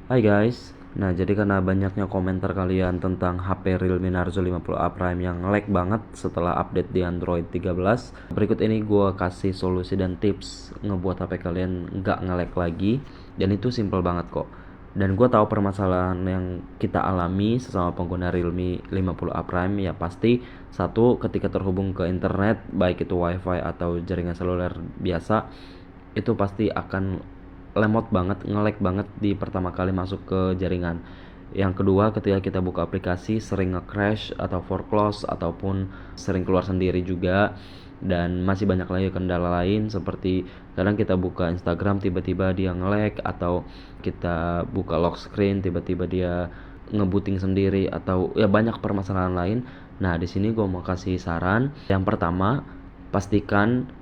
Hai guys, nah jadi karena banyaknya komentar kalian tentang HP Realme Narzo 50A Prime yang lag banget setelah update di Android 13, berikut ini gue kasih solusi dan tips ngebuat HP kalian nggak nge-lag lagi, dan itu simple banget kok. Dan gue tahu permasalahan yang kita alami sesama pengguna Realme 50A Prime ya pasti satu, ketika terhubung ke internet baik itu wifi atau jaringan seluler biasa, itu pasti akan lemot banget, nge-lag banget di pertama kali masuk ke jaringan. Yang kedua, ketika kita buka aplikasi sering nge-crash atau foreclose ataupun sering keluar sendiri juga. Dan masih banyak lagi kendala lain seperti kadang kita buka Instagram tiba-tiba dia nge-lag, atau kita buka lock screen tiba-tiba dia ngebooting sendiri, atau ya banyak permasalahan lain. Nah, di sini gue mau kasih saran. Yang pertama, pastikan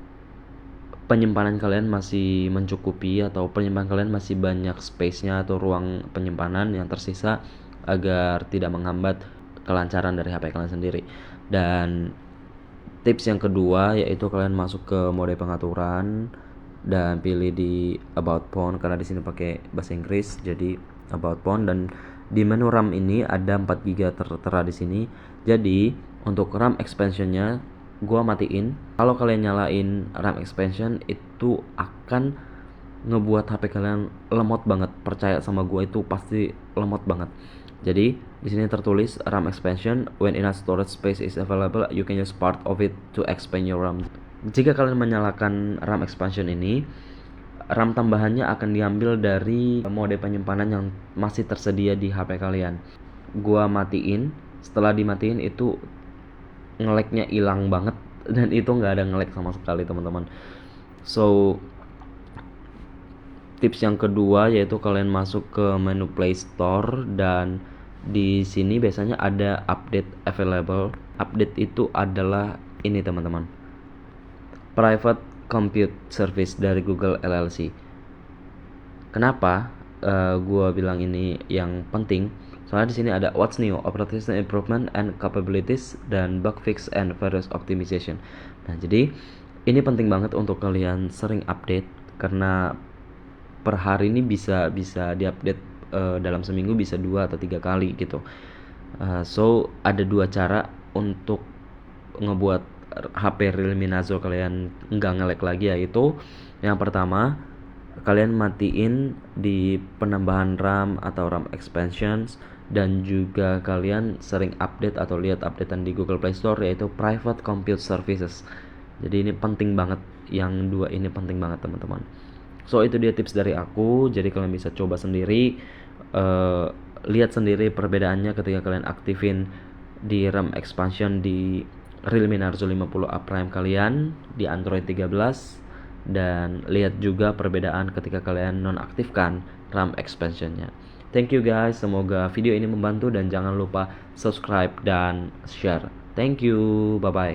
penyimpanan kalian masih mencukupi atau penyimpanan kalian masih banyak space-nya atau ruang penyimpanan yang tersisa agar tidak menghambat kelancaran dari HP kalian sendiri. Dan tips yang kedua yaitu kalian masuk ke mode pengaturan dan pilih di about phone, karena di sini pakai bahasa Inggris jadi about phone. Dan di menu RAM ini ada 4 GB tertera di sini. Jadi untuk RAM expansionnya gua matiin. Kalau kalian nyalain RAM expansion itu akan ngebuat HP kalian lemot banget. Percaya sama gua, itu pasti lemot banget. Jadi di sini tertulis RAM expansion, when enough storage space is available, you can use part of it to expand your RAM. Jika kalian menyalakan RAM expansion ini, RAM tambahannya akan diambil dari mode penyimpanan yang masih tersedia di HP kalian. Gua matiin, setelah dimatiin itu nge-lag-nya hilang banget, dan itu nggak ada nge-lag sama sekali teman-teman. So tips yang kedua yaitu kalian masuk ke menu Play Store, dan di sini biasanya ada update available. Update itu adalah ini teman-teman, Private Compute Service dari Google LLC. Kenapa gua bilang ini yang penting? Soalnya di sini ada what's new, operational improvement and capabilities, dan bug fix and various optimization. Nah, jadi ini penting banget untuk kalian sering update, karena per hari ini bisa diupdate dalam seminggu bisa 2 atau 3 kali gitu. So ada dua cara untuk ngebuat HP Realme Narzo kalian nggak nge-lag lagi, yaitu yang pertama, kalian matiin di penambahan RAM atau RAM expansions, dan juga kalian sering update atau lihat updatean di Google Play Store yaitu Private Compute Services. Jadi ini penting banget, yang dua ini penting banget teman-teman. So itu dia tips dari aku, jadi kalian bisa coba sendiri, lihat sendiri perbedaannya ketika kalian aktifin di RAM expansion di Realme Narzo 50A Prime kalian di Android 13, dan lihat juga perbedaan ketika kalian nonaktifkan RAM expansionnya. Thank you guys, semoga video ini membantu, dan jangan lupa subscribe dan share. Thank you, bye bye.